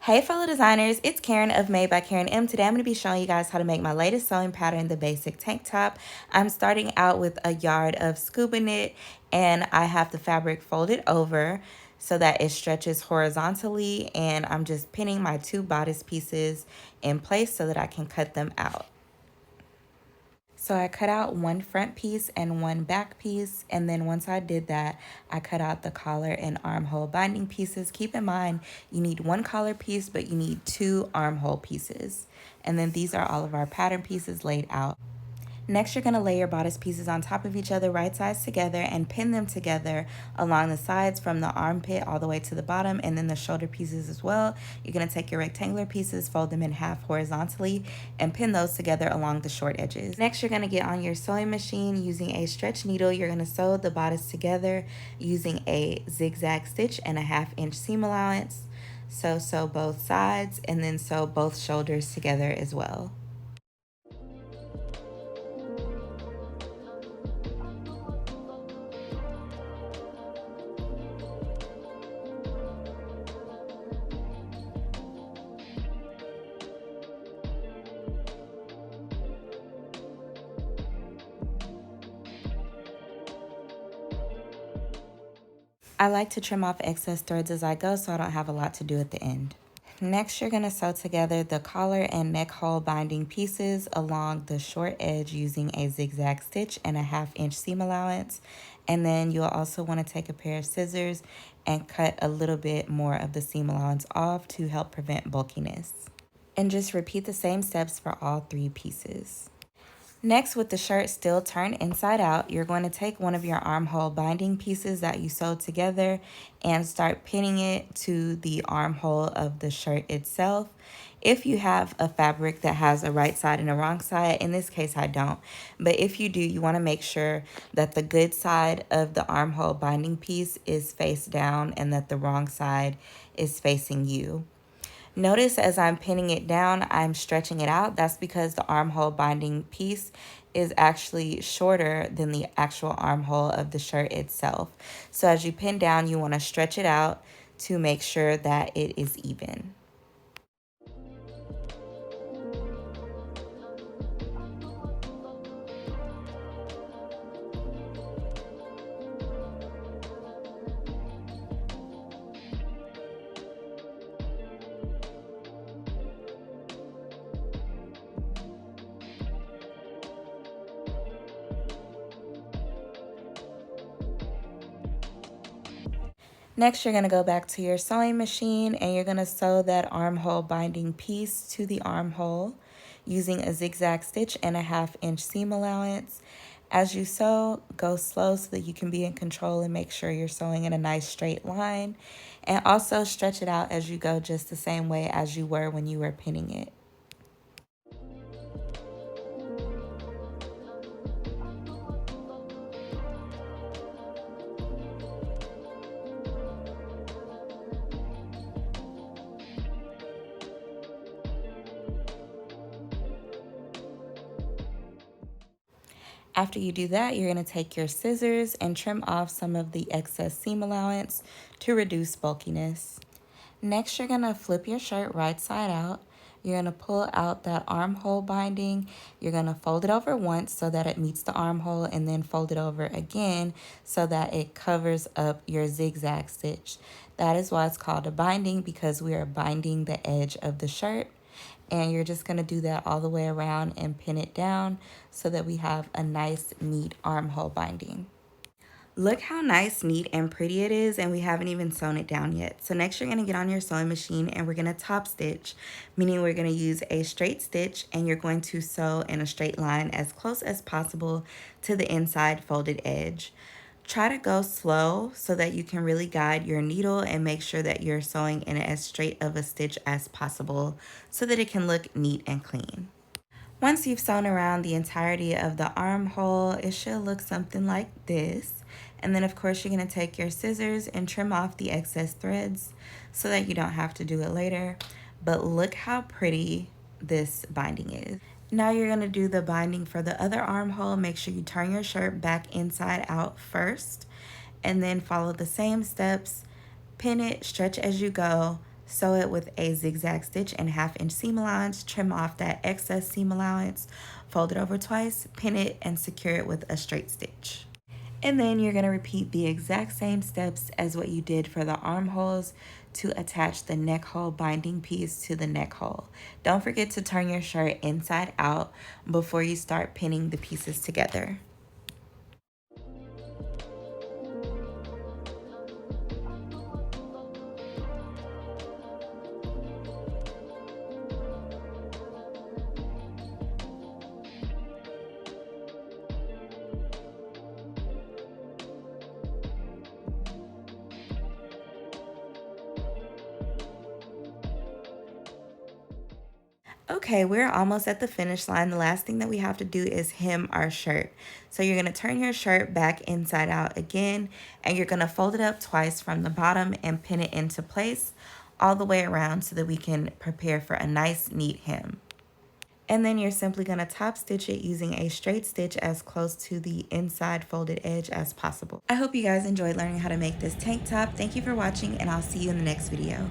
Hey fellow designers, it's Karen of Made by Karen M. Today I'm going to be showing you guys how to make my latest sewing pattern, the basic tank top. I'm starting out with a yard of scuba knit and I have the fabric folded over so that it stretches horizontally, and I'm just pinning my two bodice pieces in place so that I can cut them out. So I cut out one front piece and one back piece, and then once I did that, I cut out the collar and armhole binding pieces. Keep in mind, you need one collar piece, but you need two armhole pieces. And then these are all of our pattern pieces laid out. Next, you're going to lay your bodice pieces on top of each other, right sides together, and pin them together along the sides from the armpit all the way to the bottom, and then the shoulder pieces as well. You're going to take your rectangular pieces, fold them in half horizontally, and pin those together along the short edges. Next, you're going to get on your sewing machine using a stretch needle. You're going to sew the bodice together using a zigzag stitch and a 1/2 inch seam allowance. Sew both sides, and then sew both shoulders together as well. I like to trim off excess threads as I go so I don't have a lot to do at the end. Next, you're going to sew together the collar and neck hole binding pieces along the short edge using a zigzag stitch and a 1/2 inch seam allowance. And then you'll also want to take a pair of scissors and cut a little bit more of the seam allowance off to help prevent bulkiness. And just repeat the same steps for all 3 pieces. Next, with the shirt still turned inside out, you're going to take one of your armhole binding pieces that you sewed together and start pinning it to the armhole of the shirt itself. If you have a fabric that has a right side and a wrong side, in this case I don't, but if you do, you want to make sure that the good side of the armhole binding piece is face down and that the wrong side is facing you. Notice as I'm pinning it down, I'm stretching it out. That's because the armhole binding piece is actually shorter than the actual armhole of the shirt itself. So as you pin down, you want to stretch it out to make sure that it is even. Next, you're going to go back to your sewing machine and you're going to sew that armhole binding piece to the armhole using a zigzag stitch and a 1/2 inch seam allowance. As you sew, go slow so that you can be in control and make sure you're sewing in a nice straight line. And also stretch it out as you go, just the same way as you were when you were pinning it. After you do that, you're going to take your scissors and trim off some of the excess seam allowance to reduce bulkiness. Next, you're going to flip your shirt right side out. You're going to pull out that armhole binding. You're going to fold it over once so that it meets the armhole, and then fold it over again so that it covers up your zigzag stitch. That is why it's called a binding, because we are binding the edge of the shirt. And you're just going to do that all the way around and pin it down so that we have a nice, neat armhole binding. Look how nice, neat, and pretty it is, and we haven't even sewn it down yet. So next you're going to get on your sewing machine and we're going to top stitch, meaning we're going to use a straight stitch and you're going to sew in a straight line as close as possible to the inside folded edge. Try to go slow so that you can really guide your needle and make sure that you're sewing in as straight of a stitch as possible so that it can look neat and clean. Once you've sewn around the entirety of the armhole, it should look something like this. And then of course you're going to take your scissors and trim off the excess threads so that you don't have to do it later. But look how pretty this binding is. Now you're going to do the binding for the other armhole. Make sure you turn your shirt back inside out first, and then follow the same steps. Pin it, stretch as you go, Sew it with a zigzag stitch and 1/2 inch seam allowance, trim off that excess seam allowance, fold it over twice, pin it, and secure it with a straight stitch. And then you're going to repeat the exact same steps as what you did for the armholes to attach the neck hole binding piece to the neck hole. Don't forget to turn your shirt inside out before you start pinning the pieces together. Okay, we're almost at the finish line. The last thing that we have to do is hem our shirt. So you're going to turn your shirt back inside out again, and you're going to fold it up twice from the bottom and pin it into place all the way around so that we can prepare for a nice neat hem. And then you're simply going to top stitch it using a straight stitch as close to the inside folded edge as possible. I hope you guys enjoyed learning how to make this tank top. Thank you for watching, and I'll see you in the next video.